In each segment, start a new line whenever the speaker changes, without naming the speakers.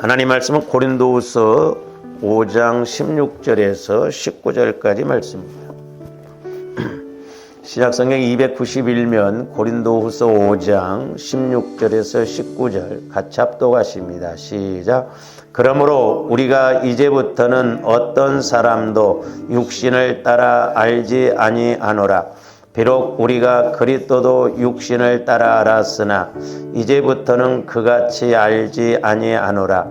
하나님 말씀은 고린도후서 5장 16절에서 19절까지 말씀입니다. 신약성경 291면 고린도후서 5장 16절에서 19절 같이 합독하십니다. 시작. 그러므로 우리가 이제부터는 어떤 사람도 육신을 따라 알지 아니하노라. 비록 우리가 그리스도도 육신을 따라 알았으나 이제부터는 그같이 알지 아니하노라.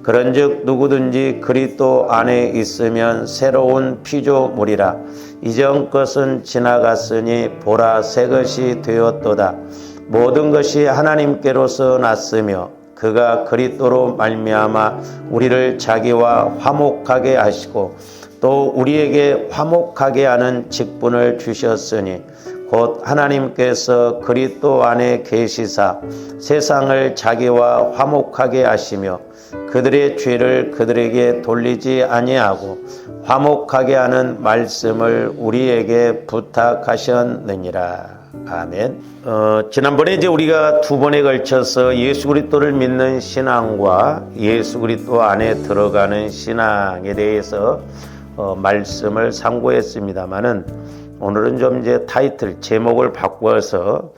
그런즉 누구든지 그리스도 안에 있으면 새로운 피조물이라. 이전 것은 지나갔으니 보라 새 것이 되었도다. 모든 것이 하나님께로서 났으며 그가 그리스도로 말미암아 우리를 자기와 화목하게 하시고 또 우리에게 화목하게 하는 직분을 주셨으니 곧 하나님께서 그리스도 안에 계시사 세상을 자기와 화목하게 하시며 그들의 죄를 그들에게 돌리지 아니하고 화목하게 하는 말씀을 우리에게 부탁하셨느니라. 아멘. 지난번에 이제 우리가 두 번에 걸쳐서 예수 그리스도를 믿는 신앙과 예수 그리스도 안에 들어가는 신앙에 대해서 말씀을 상고했습니다만은 오늘은 좀 이제 타이틀 제목을 바꿔서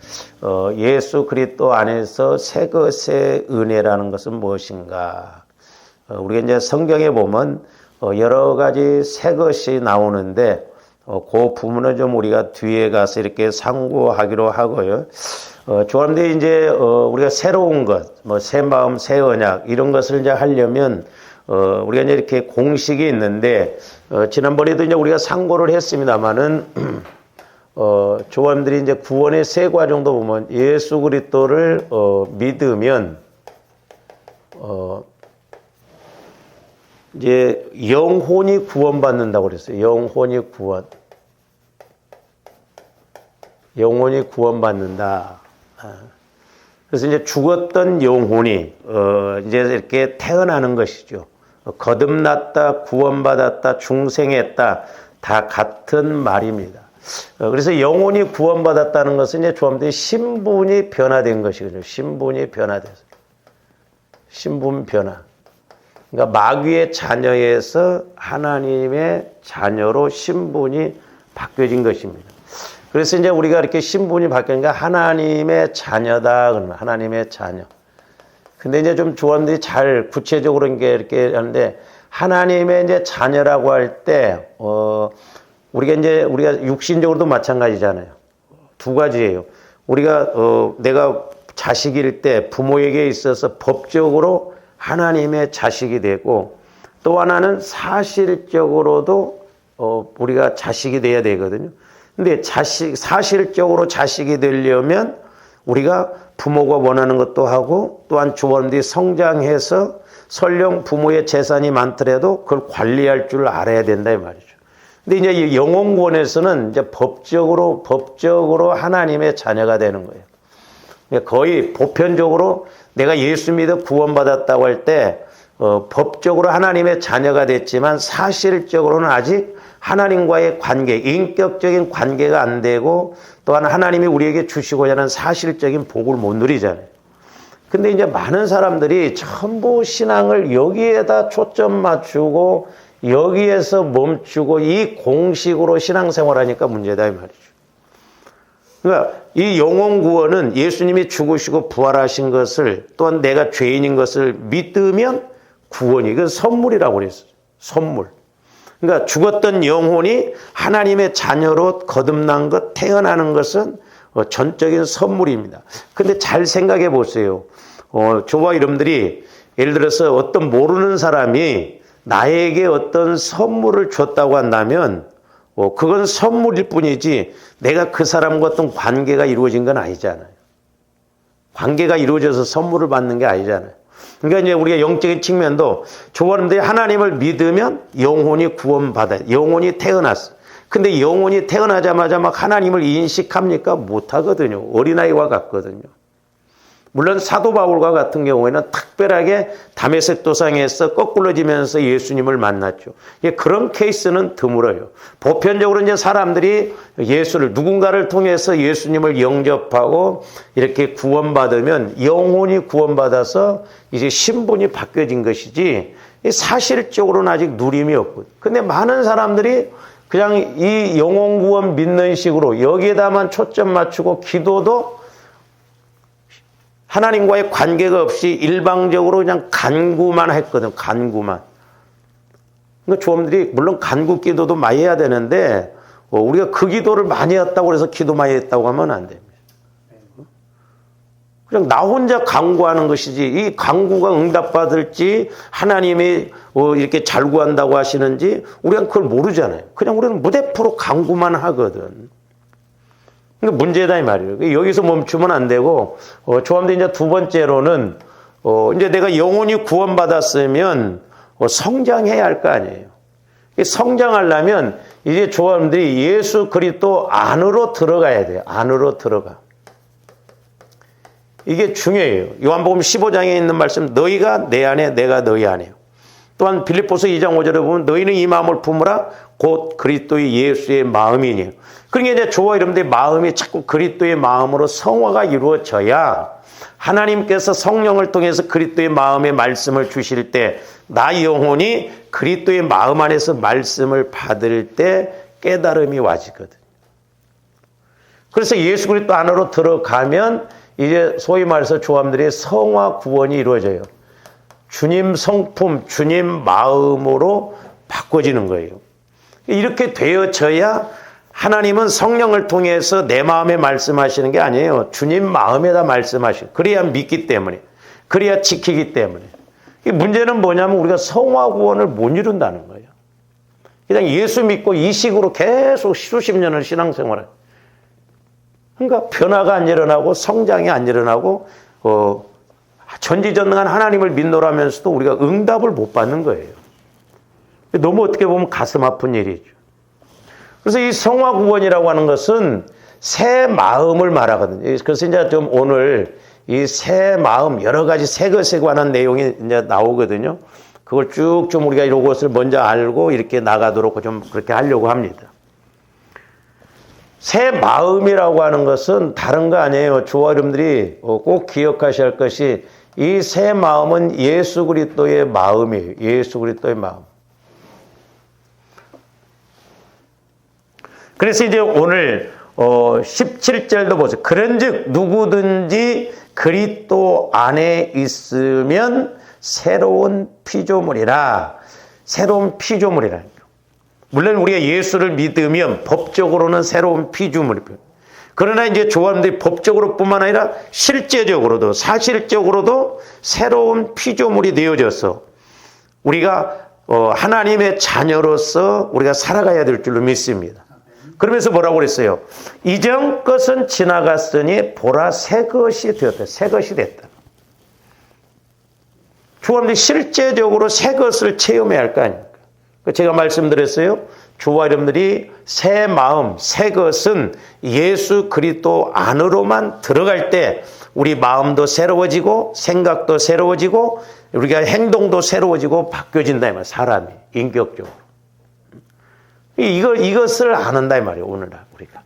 예수 그리스도 안에서 새 것의 은혜라는 것은 무엇인가? 우리가 이제 성경에 보면 여러 가지 새 것이 나오는데 그 부분은 좀 우리가 뒤에 가서 이렇게 상고하기로 하고요. 좋은데 이제 우리가 새로운 것, 뭐 새 마음, 새 언약 이런 것을 이제 하려면 우리가 이제 이렇게 공식이 있는데 지난번에도 이제 우리가 상고를 했습니다만은 조원들이 이제 구원의 세 과정도 보면 예수 그리스도를 믿으면 이제 영혼이 구원받는다고 그랬어요. 영혼이 구원받는다. 그래서 이제 죽었던 영혼이 이제 이렇게 태어나는 것이죠. 거듭났다, 구원받았다, 중생했다, 다 같은 말입니다. 그래서 영혼이 구원받았다는 것은 이제 조합들이 신분이 변화된 것이거든요. 신분이 변화돼서. 신분 변화. 그러니까 마귀의 자녀에서 하나님의 자녀로 신분이 바뀌어진 것입니다. 그래서 이제 우리가 이렇게 신분이 바뀌니까 하나님의 자녀다. 그러면 하나님의 자녀. 근데 이제 좀 조언들이 잘 구체적으로 이렇게 하는데 하나님의 이제 자녀라고 할 때, 우리가 육신적으로도 마찬가지잖아요. 두 가지예요. 우리가, 내가 자식일 때 부모에게 있어서 법적으로 하나님의 자식이 되고 또 하나는 사실적으로도, 우리가 자식이 돼야 되거든요. 근데 사실적으로 자식이 되려면 우리가 부모가 원하는 것도 하고 또한 조원들이 성장해서 설령 부모의 재산이 많더라도 그걸 관리할 줄 알아야 된다 이 말이죠. 근데 이제 영혼구원에서는 이제 법적으로 하나님의 자녀가 되는 거예요. 거의 보편적으로 내가 예수 믿어 구원받았다고 할 때 법적으로 하나님의 자녀가 됐지만 사실적으로는 아직 하나님과의 관계, 인격적인 관계가 안 되고 또한 하나님이 우리에게 주시고자 하는 사실적인 복을 못 누리잖아요. 근데 이제 많은 사람들이 전부 신앙을 여기에다 초점 맞추고 여기에서 멈추고 이 공식으로 신앙생활하니까 문제다 이 말이죠. 그러니까 이 영혼 구원은 예수님이 죽으시고 부활하신 것을 또한 내가 죄인인 것을 믿으면 구원이 그 선물이라고 그랬어요. 선물. 그러니까 죽었던 영혼이 하나님의 자녀로 거듭난 것, 태어나는 것은 전적인 선물입니다. 근데 잘 생각해 보세요. 저와 여러분들이 예를 들어서 어떤 모르는 사람이 나에게 어떤 선물을 줬다고 한다면 그건 선물일 뿐이지 내가 그 사람과 어떤 관계가 이루어진 건 아니잖아요. 관계가 이루어져서 선물을 받는 게 아니잖아요. 그러니까 이제 우리가 영적인 측면도 조원들이 하나님을 믿으면 영혼이 구원받아요. 영혼이 태어났어. 근데 영혼이 태어나자마자 막 하나님을 인식합니까? 못하거든요. 어린아이와 같거든요. 물론 사도 바울과 같은 경우에는 특별하게 다메섹 도상에서 거꾸러지면서 예수님을 만났죠. 그런 케이스는 드물어요. 보편적으로 이제 사람들이 예수를 누군가를 통해서 예수님을 영접하고 이렇게 구원받으면 영혼이 구원받아서 이제 신분이 바뀌어진 것이지 사실적으로는 아직 누림이 없거든요. 근데 많은 사람들이 그냥 이 영혼 구원 믿는 식으로 여기에다만 초점 맞추고 기도도 하나님과의 관계가 없이 일방적으로 그냥 간구만 했거든. 간구만. 그러니까 조원들이 물론 간구 기도도 많이 해야 되는데 우리가 그 기도를 많이 했다고 해서 기도 많이 했다고 하면 안 됩니다. 그냥 나 혼자 간구하는 것이지 이 간구가 응답받을지 하나님이 이렇게 잘 구한다고 하시는지 우리가 그걸 모르잖아요. 그냥 우리는 무대포로 간구만 하거든. 그러니까 문제다 이 말이에요. 여기서 멈추면 안 되고 조함도 이제 두 번째로는 이제 내가 영혼이 구원받았으면 성장해야 할 거 아니에요. 성장하려면 이제 조함들이 예수 그리스도 안으로 들어가야 돼요. 안으로 들어가. 이게 중요해요. 요한복음 15장에 있는 말씀 너희가 내 안에 내가 너희 안에요. 또한 빌립보서 2장 5절에 보면 너희는 이 마음을 품으라 곧 그리스도의 예수의 마음이니. 그러니까 이제 저와 여러분들의 마음이 자꾸 그리스도의 마음으로 성화가 이루어져야 하나님께서 성령을 통해서 그리스도의 마음의 말씀을 주실 때 나 영혼이 그리스도의 마음 안에서 말씀을 받을 때 깨달음이 와지거든. 그래서 예수 그리스도 안으로 들어가면 이제 소위 말해서 조함들의 성화 구원이 이루어져요. 주님 성품, 주님 마음으로 바꿔지는 거예요. 이렇게 되어져야 하나님은 성령을 통해서 내 마음에 말씀하시는 게 아니에요. 주님 마음에다 말씀하시고 그래야 믿기 때문에 그래야 지키기 때문에. 이 문제는 뭐냐면 우리가 성화 구원을 못 이룬다는 거예요. 그냥 예수 믿고 이 식으로 계속 수십 년을 신앙생활을 그러니까 변화가 안 일어나고 성장이 안 일어나고 전지전능한 하나님을 믿노라면서도 우리가 응답을 못 받는 거예요. 너무 어떻게 보면 가슴 아픈 일이죠. 그래서 이 성화 구원이라고 하는 것은 새 마음을 말하거든요. 그래서 이제 좀 오늘 이 새 마음 여러 가지 새 것에 관한 내용이 이제 나오거든요. 그걸 쭉 좀 우리가 이런 것을 먼저 알고 이렇게 나가도록 좀 그렇게 하려고 합니다. 새 마음이라고 하는 것은 다른 거 아니에요. 저와 여러분들이 꼭 기억하셔야 할 것이 이 새 마음은 예수 그리스도의 마음이에요. 예수 그리스도의 마음. 그래서 이제 오늘 17절도 보세요. 그런즉 누구든지 그리스도 안에 있으면 새로운 피조물이라. 새로운 피조물이라. 물론 우리가 예수를 믿으면 법적으로는 새로운 피조물이에요. 그러나 이제 조합들이 법적으로뿐만 아니라 실제적으로도 사실적으로도 새로운 피조물이 되어져서 우리가 하나님의 자녀로서 우리가 살아가야 될 줄로 믿습니다. 그러면서 뭐라고 그랬어요? 이전 것은 지나갔으니 보라 새 것이 되었다. 새 것이 됐다. 조합들이 실제적으로 새 것을 체험해야 할 거 아닙니까? 제가 말씀드렸어요. 저와 여러분들이 새 마음, 새 것은 예수 그리스도 안으로만 들어갈 때 우리 마음도 새로워지고 생각도 새로워지고 우리가 행동도 새로워지고 바뀌어진다 이 말이에요. 사람이 인격적으로. 이것을 안 한다 이 말이에요. 오늘날 우리가.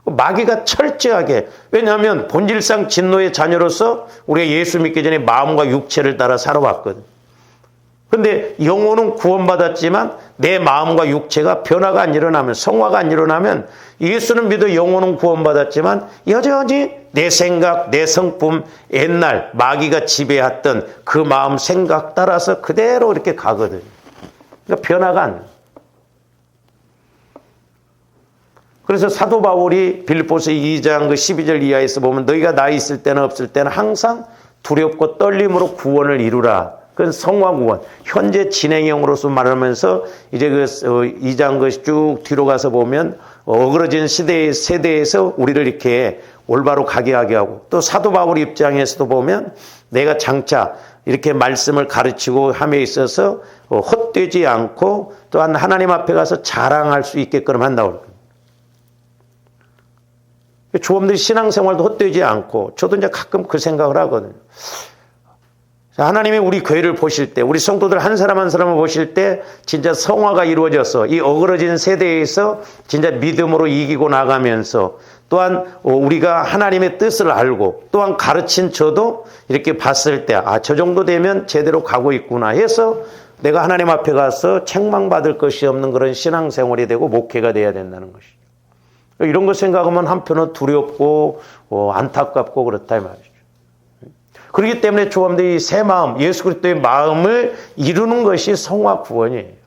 마귀가 철저하게 왜냐하면 본질상 진노의 자녀로서 우리가 예수 믿기 전에 마음과 육체를 따라 살아왔거든. 그런데 영혼은 구원받았지만 내 마음과 육체가 변화가 안 일어나면 성화가 안 일어나면 예수는 믿어 영혼은 구원받았지만 여전히 내 생각, 내 성품 옛날 마귀가 지배했던 그 마음 생각 따라서 그대로 이렇게 가거든. 그러니까 변화가 안 나. 그래서 사도 바울이 빌립보서 2장 그 12절 이하에서 보면 너희가 나 있을 때는 없을 때는 항상 두렵고 떨림으로 구원을 이루라. 그건 성화 구원. 현재 진행형으로서 말하면서 이제 그 2장 그 쭉 뒤로 가서 보면 어그러진 세대에서 우리를 이렇게 올바로 가게 하게 하고 또 사도 바울 입장에서도 보면 내가 장차 이렇게 말씀을 가르치고 함에 있어서 헛되지 않고 또한 하나님 앞에 가서 자랑할 수 있게끔 한다고 그래요. 조범들이 신앙생활도 헛되지 않고 저도 이제 가끔 그 생각을 하거든요. 하나님이 우리 교회를 보실 때, 우리 성도들 한 사람 한 사람을 보실 때 진짜 성화가 이루어져서 이 어그러진 세대에서 진짜 믿음으로 이기고 나가면서 또한 우리가 하나님의 뜻을 알고 또한 가르친 저도 이렇게 봤을 때 저 정도 되면 제대로 가고 있구나 해서 내가 하나님 앞에 가서 책망받을 것이 없는 그런 신앙생활이 되고 목회가 돼야 된다는 것이죠. 이런 거 생각하면 한편은 두렵고 안타깝고 그렇다 이 말이죠. 그렇기 때문에 조범들이 새 마음, 예수 그리스도의 마음을 이루는 것이 성화 구원이에요.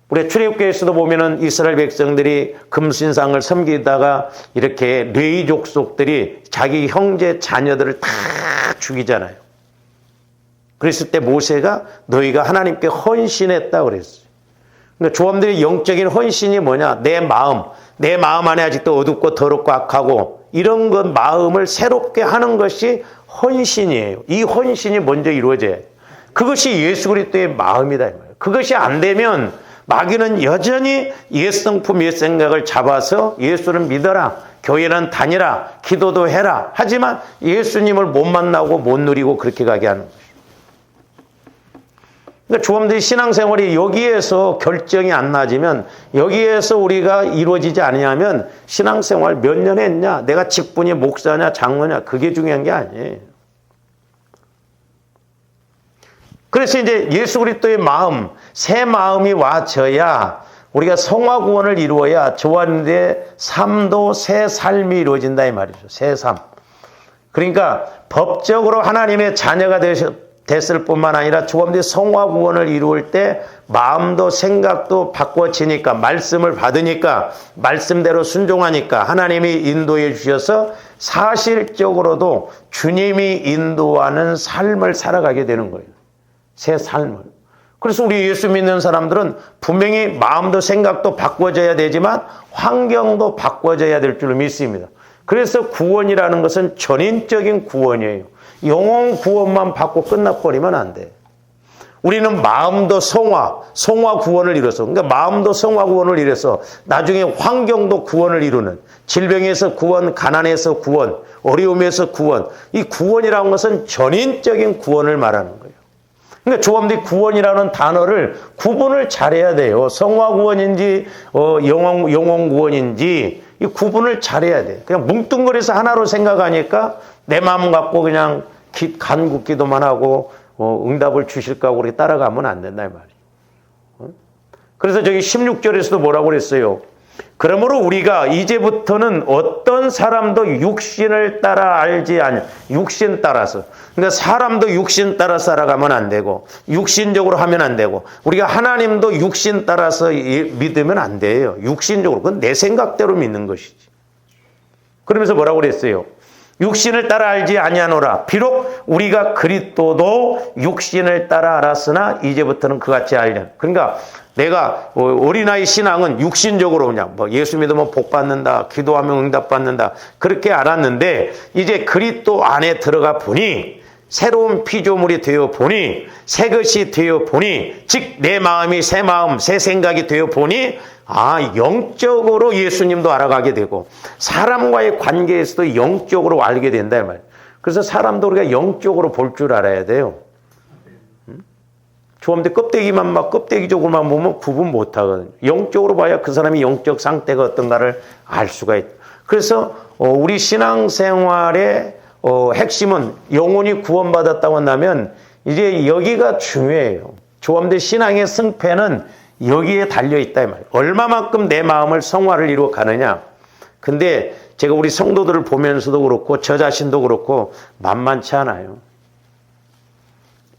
우리 출애굽기에서도 보면은 이스라엘 백성들이 금신상을 섬기다가 이렇게 레위 족속들이 자기 형제 자녀들을 다 죽이잖아요. 그랬을 때 모세가 너희가 하나님께 헌신했다 그랬어요. 그러니까 조범들의 영적인 헌신이 뭐냐? 내 마음 안에 아직도 어둡고 더럽고 악하고 이런 것 마음을 새롭게 하는 것이 헌신이에요. 이 헌신이 먼저 이루어져야 해요. 그것이 예수 그리스도의 마음이다 이 말이에요. 그것이 안 되면 마귀는 여전히 옛 성품, 옛 생각을 잡아서 예수를 믿어라, 교회는 다니라, 기도도 해라. 하지만 예수님을 못 만나고 못 누리고 그렇게 가게 하는 거예요. 그러니까 조범들이 신앙생활이 여기에서 결정이 안 나지면, 여기에서 우리가 이루어지지 않으면 신앙생활 몇 년 했냐, 내가 직분이 목사냐 장로냐 그게 중요한 게 아니에요. 그래서 이제 예수 그리스도의 마음, 새 마음이 와져야 우리가 성화 구원을 이루어야 조한의 삶도 새 삶이 이루어진다 이 말이죠. 새 삶. 그러니까 법적으로 하나님의 자녀가 됐을 뿐만 아니라 조범들이 성화 구원을 이루을 때 마음도 생각도 바꿔지니까, 말씀을 받으니까, 말씀대로 순종하니까 하나님이 인도해 주셔서 사실적으로도 주님이 인도하는 삶을 살아가게 되는 거예요. 새 삶을. 그래서 우리 예수 믿는 사람들은 분명히 마음도 생각도 바꿔져야 되지만 환경도 바꿔져야 될 줄로 믿습니다. 그래서 구원이라는 것은 전인적인 구원이에요. 영혼 구원만 받고 끝나버리면 안 돼. 우리는 마음도 성화 구원을 이뤄서, 그러니까 마음도 성화 구원을 이뤄서 나중에 환경도 구원을 이루는, 질병에서 구원, 가난에서 구원, 어려움에서 구원. 이 구원이라는 것은 전인적인 구원을 말하는 거예요. 그러니까 조범들이 구원이라는 단어를 구분을 잘해야 돼요. 성화 구원인지 영혼 구원인지 이 구분을 잘해야 돼요. 그냥 뭉뚱그려서 하나로 생각하니까 내 마음 갖고 그냥 간구 기도만 하고 응답을 주실까 하고 그렇게 따라가면 안 된다 이 말이에요. 그래서 저기 16절에서도 뭐라고 그랬어요? 그러므로 우리가 이제부터는 어떤 사람도 육신을 따라 알지 않냐. 육신 따라서. 그러니까 사람도 육신 따라 살아가면 안 되고, 육신적으로 하면 안 되고, 우리가 하나님도 육신 따라서 믿으면 안 돼요. 육신적으로. 그건 내 생각대로 믿는 것이지. 그러면서 뭐라고 그랬어요? 육신을 따라 알지 아니하노라. 비록 우리가 그리스도도 육신을 따라 알았으나 이제부터는 그같이 알려. 그러니까 내가 어린아이 신앙은 육신적으로 그냥 예수 믿으면 복 받는다, 기도하면 응답 받는다 그렇게 알았는데, 이제 그리스도 안에 들어가 보니, 새로운 피조물이 되어 보니, 새 것이 되어 보니, 즉 내 마음이 새 마음, 새 생각이 되어 보니, 영적으로 예수님도 알아가게 되고 사람과의 관계에서도 영적으로 알게 된다 이 말이에요. 그래서 사람도 우리가 영적으로 볼 줄 알아야 돼요. 조범들 껍데기만 막 껍데기적으로만 보면 구분 못 하거든요. 영적으로 봐야 그 사람이 영적 상태가 어떤가를 알 수가 있다. 그래서 우리 신앙생활의 핵심은 영혼이 구원받았다고 한다면 이제 여기가 중요해요. 조범들 신앙의 승패는 여기에 달려있다 이 말이에요. 얼마만큼 내 마음을 성화를 이루어 가느냐. 근데 제가 우리 성도들을 보면서도 그렇고 저 자신도 그렇고 만만치 않아요.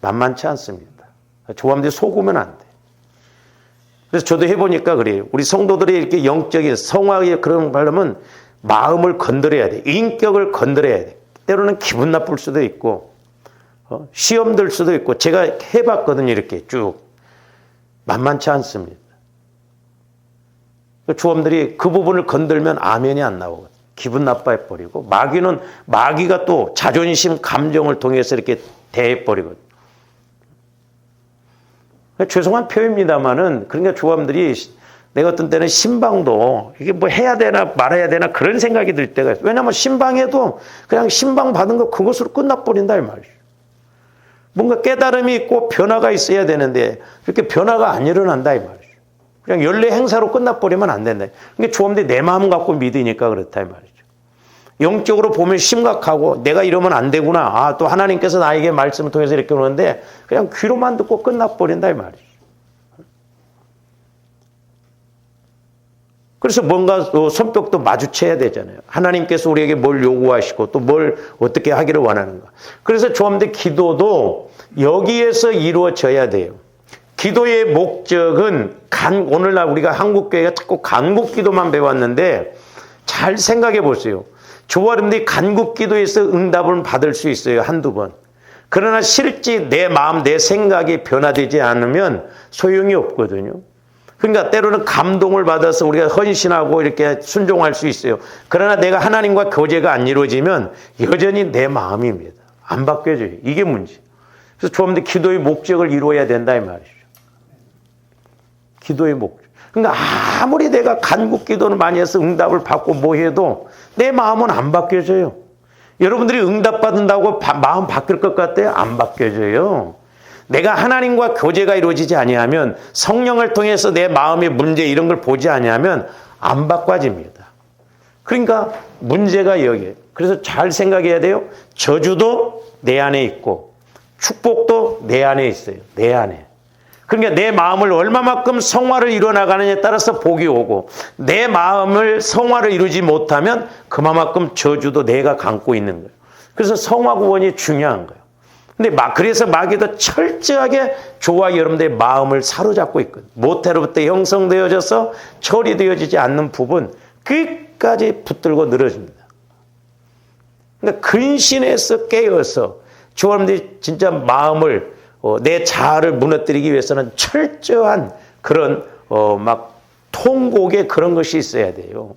만만치 않습니다. 조범들이 속으면 안 돼. 그래서 저도 해보니까 그래요. 우리 성도들이 이렇게 영적인 성화에 그런 말하면 마음을 건드려야 돼. 인격을 건드려야 돼. 때로는 기분 나쁠 수도 있고 시험 들 수도 있고, 제가 해봤거든요. 이렇게 쭉. 만만치 않습니다. 조범들이 그 부분을 건들면 아멘이 안 나오거든요. 기분 나빠해버리고, 마귀가 또 자존심, 감정을 통해서 이렇게 대해버리거든요. 죄송한 표현입니다만은, 그러니까 조범들이 내가 어떤 때는 신방도 이게 뭐 해야 되나 말아야 되나 그런 생각이 들 때가 있어요. 왜냐하면 신방에도 그냥 신방 받은 거 그것으로 끝나버린다 이 말이죠. 뭔가 깨달음이 있고 변화가 있어야 되는데 이렇게 변화가 안 일어난다 이 말이죠. 그냥 연례 행사로 끝나버리면 안 된다. 그러니까 조합들이 내 마음 갖고 믿으니까 그렇다 이 말이죠. 영적으로 보면 심각하고 내가 이러면 안 되구나. 아, 또 하나님께서 나에게 말씀을 통해서 이렇게 오는데 그냥 귀로만 듣고 끝나버린다 이 말이죠. 그래서 뭔가 손뼉도 마주쳐야 되잖아요. 하나님께서 우리에게 뭘 요구하시고 또 뭘 어떻게 하기를 원하는가. 그래서 조합들 기도도 여기에서 이루어져야 돼요. 기도의 목적은 오늘날 우리가 한국교회가 자꾸 간국기도만 배웠는데 잘 생각해 보세요. 조합들이 간국기도에서 응답을 받을 수 있어요. 한두 번. 그러나 실제 내 마음, 내 생각이 변화되지 않으면 소용이 없거든요. 그러니까 때로는 감동을 받아서 우리가 헌신하고 이렇게 순종할 수 있어요. 그러나 내가 하나님과 교제가 안 이루어지면 여전히 내 마음입니다. 안 바뀌어져요. 이게 문제. 그래서 조합들 기도의 목적을 이루어야 된다 이 말이죠. 기도의 목적. 그러니까 아무리 내가 간국 기도를 많이 해서 응답을 받고 뭐 해도 내 마음은 안 바뀌어져요. 여러분들이 응답 받는다고 마음 바뀔 것 같아요? 안 바뀌어져요. 내가 하나님과 교제가 이루어지지 아니하면 성령을 통해서 내 마음의 문제 이런 걸 보지 아니하면 안 바꿔집니다. 그러니까 문제가 여기에요. 그래서 잘 생각해야 돼요. 저주도 내 안에 있고 축복도 내 안에 있어요. 내 안에. 그러니까 내 마음을 얼마만큼 성화를 이루어나가느냐에 따라서 복이 오고 내 마음을 성화를 이루지 못하면 그만큼 저주도 내가 감고 있는 거예요. 그래서 성화 구원이 중요한 거예요. 근데 그래서 마귀도 철저하게 저와 여러분들의 마음을 사로잡고 있거든요. 모태로부터 형성되어져서 처리되어지지 않는 부분 끝까지 붙들고 늘어집니다. 그러니까 근신해서 깨어서 저와 여러분들이 진짜 마음을 내 자아를 무너뜨리기 위해서는 철저한 그런 막 통곡의 그런 것이 있어야 돼요.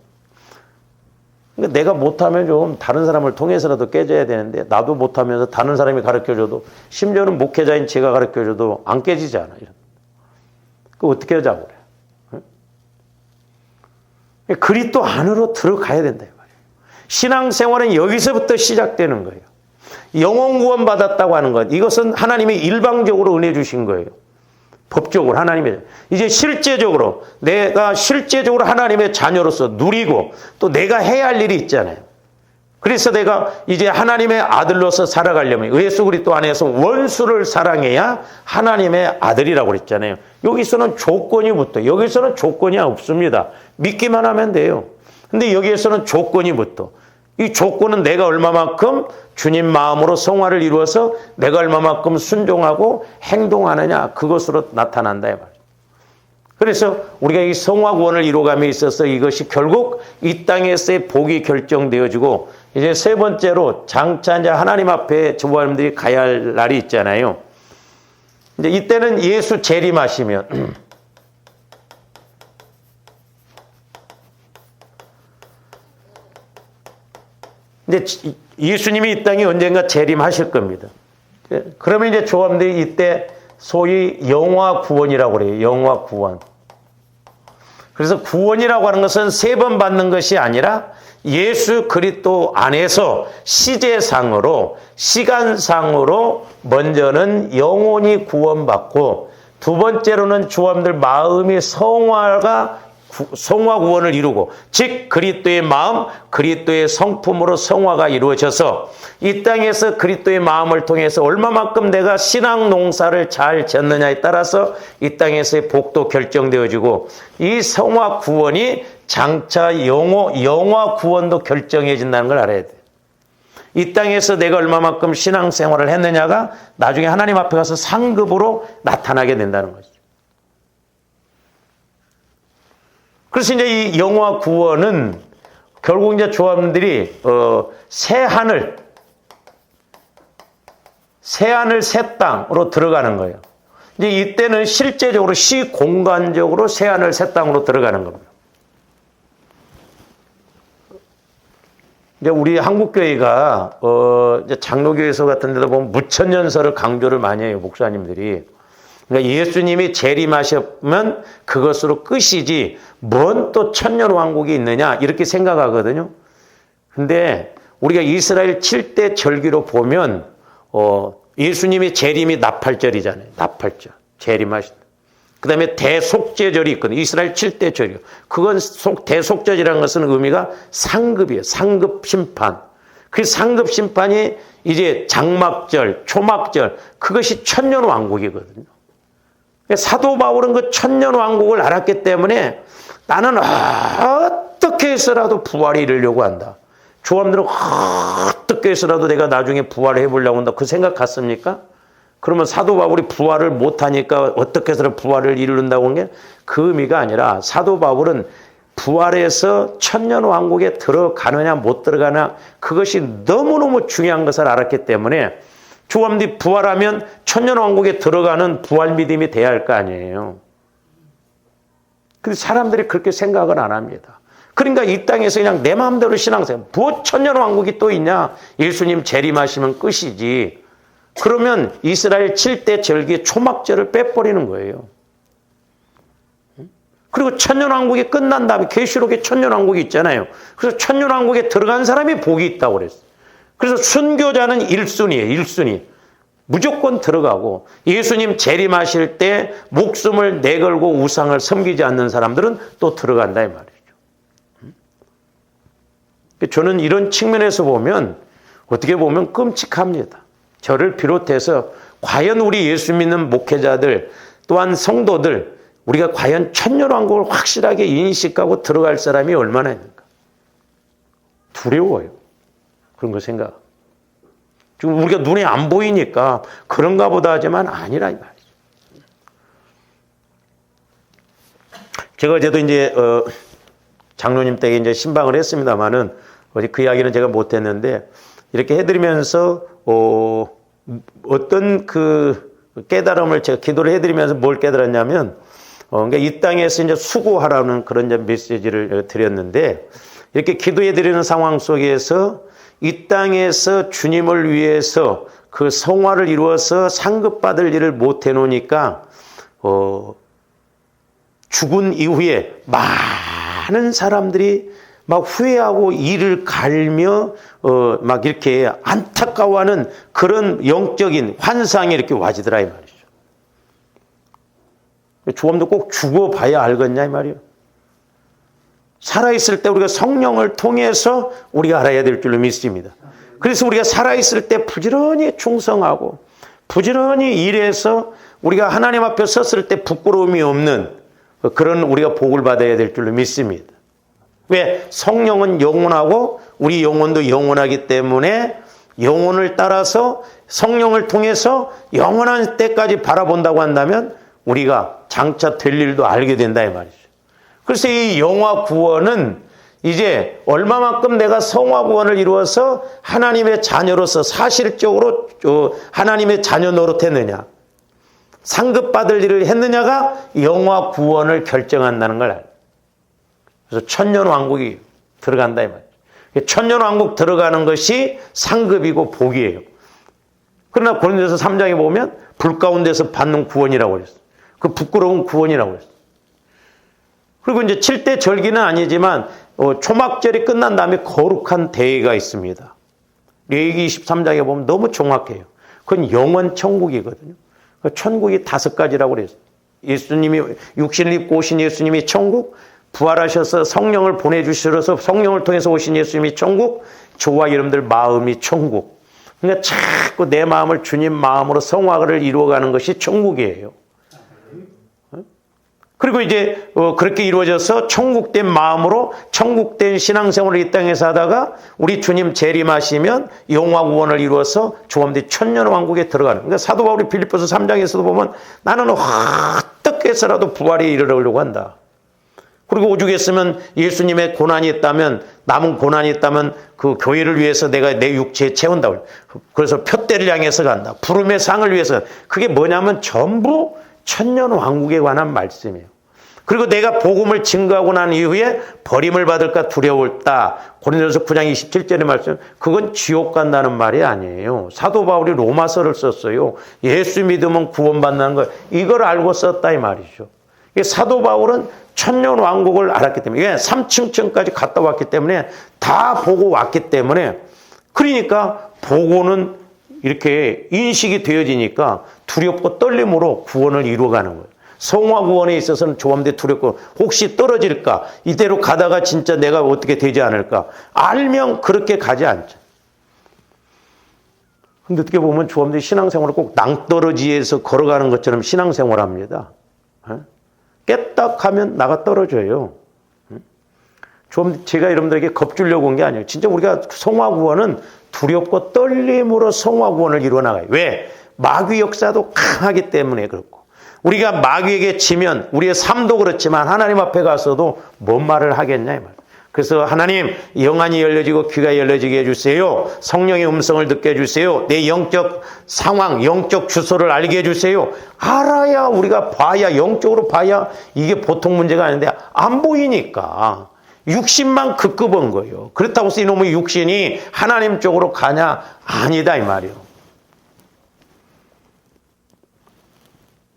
그러니까 내가 못하면 좀 다른 사람을 통해서라도 깨져야 되는데 나도 못하면서 다른 사람이 가르쳐줘도 심지어는 목회자인 제가 가르쳐줘도 안 깨지잖아요. 그 어떻게 하자고 그래? 그리스도 안으로 들어가야 된다. 신앙생활은 여기서부터 시작되는 거예요. 영혼 구원 받았다고 하는 것, 이것은 하나님이 일방적으로 은혜 주신 거예요. 법적으로 하나님의 이제 실제적으로 내가 실제적으로 하나님의 자녀로서 누리고 또 내가 해야 할 일이 있잖아요. 그래서 내가 이제 하나님의 아들로서 살아가려면 예수 그리스도 안에서 원수를 사랑해야 하나님의 아들이라고 그랬잖아요. 여기서는 조건이 붙어. 여기서는 조건이 없습니다. 믿기만 하면 돼요. 근데 여기에서는 조건이 붙어. 이 조건은 내가 얼마만큼 주님 마음으로 성화를 이루어서 내가 얼마만큼 순종하고 행동하느냐 그것으로 나타난다. 그래서 우리가 이 성화 구원을 이루어감에 있어서 이것이 결국 이 땅에서의 복이 결정되어지고 이제 세 번째로 장차 이제 하나님 앞에 저와 여러분들이 가야 할 날이 있잖아요. 이제 이때는 예수 재림하시면 이제 예수님이 이 땅에 언젠가 재림하실 겁니다. 그러면 이제 조합들이 이때 소위 영화 구원이라고 그래요. 영화 구원. 그래서 구원이라고 하는 것은 세 번 받는 것이 아니라 예수 그리스도 안에서 시제상으로 시간상으로 먼저는 영혼이 구원받고 두 번째로는 조합들 마음의 성화 구원을 이루고 즉 그리스도의 마음, 그리스도의 성품으로 성화가 이루어져서 이 땅에서 그리스도의 마음을 통해서 얼마만큼 내가 신앙 농사를 잘 짓느냐에 따라서 이 땅에서의 복도 결정되어지고 이 성화 구원이 장차 영화 구원도 결정해진다는 걸 알아야 돼요. 이 땅에서 내가 얼마만큼 신앙생활을 했느냐가 나중에 하나님 앞에 가서 상급으로 나타나게 된다는 거죠. 그래서 이제 이 영화 구원은 결국 이제 조합원들이 새 하늘 새 땅으로 들어가는 거예요. 이제 이때는 실제적으로 시공간적으로 새 하늘 새 땅으로 들어가는 겁니다. 이제 우리 한국교회가 이제 장로교회에서 같은 데도 보면 무천년설을 강조를 많이 해요, 목사님들이. 그러니까 예수님이 재림하시면 그것으로 끝이지 뭔 또 천년왕국이 있느냐 이렇게 생각하거든요. 근데 우리가 이스라엘 7대 절기로 보면 예수님이 재림이 나팔절이잖아요. 나팔절. 재림하신다. 그 다음에 대속죄절이 있거든요. 이스라엘 7대 절기. 그건 대속죄절이라는 것은 의미가 상급이에요. 상급 심판. 그 상급 심판이 이제 장막절, 초막절, 그것이 천년왕국이거든요. 사도 바울은 그 천년왕국을 알았기 때문에 나는 어떻게 해서라도 부활에 이르려고 한다. 조함들은 어떻게 해서라도 내가 나중에 부활을 해보려고 한다. 그 생각 같습니까? 그러면 사도 바울이 부활을 못하니까 어떻게 해서 부활을 이룬다고 한 게 그 의미가 아니라 사도 바울은 부활해서 천년왕국에 들어가느냐 못 들어가냐 그것이 너무너무 중요한 것을 알았기 때문에 조함들이 부활하면 천년왕국에 들어가는 부활 믿음이 돼야 할 거 아니에요. 근데 사람들이 그렇게 생각을 안 합니다. 그러니까 이 땅에서 그냥 내 마음대로 신앙생활. 뭐 천년왕국이 또 있냐? 예수님 재림하시면 끝이지. 그러면 이스라엘 7대 절기의 초막절을 빼버리는 거예요. 그리고 천년왕국이 끝난 다음에 계시록에 천년왕국이 있잖아요. 그래서 천년왕국에 들어간 사람이 복이 있다고 그랬어요. 그래서 순교자는 1순위예요. 1순위. 무조건 들어가고 예수님 재림하실 때 목숨을 내걸고 우상을 섬기지 않는 사람들은 또 들어간다 이 말이죠. 저는 이런 측면에서 보면 어떻게 보면 끔찍합니다. 저를 비롯해서 과연 우리 예수 믿는 목회자들 또한 성도들 우리가 과연 천년왕국을 확실하게 인식하고 들어갈 사람이 얼마나 있는가. 두려워요. 그런 거 생각. 지금 우리가 눈에 안 보이니까 그런가 보다 하지만 아니라 이 말이죠. 제가 어제도 이제 장로님 댁에 이제 신방을 했습니다만은 어제 그 이야기는 제가 못 했는데 이렇게 해드리면서 어떤 그 깨달음을 제가 기도를 해드리면서 뭘 깨달았냐면 그러니까 이 땅에서 이제 수고하라는 그런 이제 메시지를 드렸는데 이렇게 기도해드리는 상황 속에서 이 땅에서 주님을 위해서 그 성화를 이루어서 상급받을 일을 못 해놓으니까 죽은 이후에 많은 사람들이 막 후회하고 이를 갈며 막 이렇게 안타까워하는 그런 영적인 환상이 이렇게 와지더라 이 말이죠. 조금도 꼭 죽어봐야 알겠냐 이 말이에요. 살아있을 때 우리가 성령을 통해서 우리가 알아야 될 줄로 믿습니다. 그래서 우리가 살아있을 때 부지런히 충성하고 부지런히 일해서 우리가 하나님 앞에 섰을 때 부끄러움이 없는 그런 우리가 복을 받아야 될 줄로 믿습니다. 왜? 성령은 영원하고 우리 영혼도 영원하기 때문에 영혼을 따라서 성령을 통해서 영원한 때까지 바라본다고 한다면 우리가 장차 될 일도 알게 된다 이 말이죠. 그래서 이 영화 구원은 이제 얼마만큼 내가 성화 구원을 이루어서 하나님의 자녀로서 사실적으로 하나님의 자녀 노릇했느냐 상급받을 일을 했느냐가 영화 구원을 결정한다는 걸 알아요. 그래서 천년왕국이 들어간다 이 말이에요. 천년왕국 들어가는 것이 상급이고 복이에요. 그러나 고린도서 3장에 보면 불 가운데서 받는 구원이라고 그랬어요. 그 부끄러운 구원이라고 그랬어요. 그리고 이제 7대 절기는 아니지만 초막절이 끝난 다음에 거룩한 대회가 있습니다. 레위기 23장에 보면 너무 정확해요. 그건 영원 천국이거든요. 천국이 5가지라고 그랬어요. 예수님이 육신을 입고 오신 예수님이 천국, 부활하셔서 성령을 보내주셔서 성령을 통해서 오신 예수님이 천국, 저와 여러분들 마음이 천국. 그러니까 자꾸 내 마음을 주님 마음으로 성화를 이루어가는 것이 천국이에요. 그리고 이제 그렇게 이루어져서 천국된 마음으로 천국된 신앙생활을 이 땅에서 하다가 우리 주님 재림하시면 영화 구원을 이루어서 조함대 천년왕국에 들어가는. 그러니까 사도 바울이 빌립보서 3장에서도 보면 나는 어떻게 해서라도 부활에 이르려고 한다. 그리고 오죽했으면 예수님의 고난이 있다면 남은 고난이 있다면 그 교회를 위해서 내가 내 육체에 채운다. 그래서 표대를 향해서 간다. 부름의 상을 위해서. 그게 뭐냐면 전부 천년왕국에 관한 말씀이에요. 그리고 내가 복음을 증거하고 난 이후에 버림을 받을까 두려울다. 고린도서 9장 27절의 말씀, 그건 지옥 간다는 말이 아니에요. 사도 바울이 로마서를 썼어요. 예수 믿으면 구원받는 거, 이걸 알고 썼다 이 말이죠. 사도 바울은 천년 왕국을 알았기 때문에, 3층까지 갔다 왔기 때문에, 다 보고 왔기 때문에, 그러니까 보고는 이렇게 인식이 되어지니까 두렵고 떨림으로 구원을 이루어가는 거예요. 성화 구원에 있어서는 조함대 두렵고, 혹시 떨어질까? 이대로 가다가 진짜 내가 어떻게 되지 않을까? 알면 그렇게 가지 않죠. 근데 어떻게 보면 조함대 신앙생활을 꼭 낭떠러지에서 걸어가는 것처럼 신앙생활을 합니다. 깨딱하면 나가 떨어져요. 좀 제가 여러분들에게 겁주려고 온 게 아니에요. 진짜 우리가 성화 구원은 두렵고 떨림으로 성화 구원을 이루어 나가요. 왜? 마귀 역사도 강하기 때문에 그렇고, 우리가 마귀에게 지면 우리의 삶도 그렇지만 하나님 앞에 가서도 뭔 말을 하겠냐 이 말. 그래서 하나님, 영안이 열려지고 귀가 열려지게 해주세요. 성령의 음성을 듣게 해주세요. 내 영적 상황, 영적 주소를 알게 해주세요. 알아야 우리가 봐야, 영적으로 봐야 이게 보통 문제가 아닌데 안 보이니까 육신만 급급한 거예요. 그렇다고 해서 이놈의 육신이 하나님 쪽으로 가냐? 아니다 이 말이에요.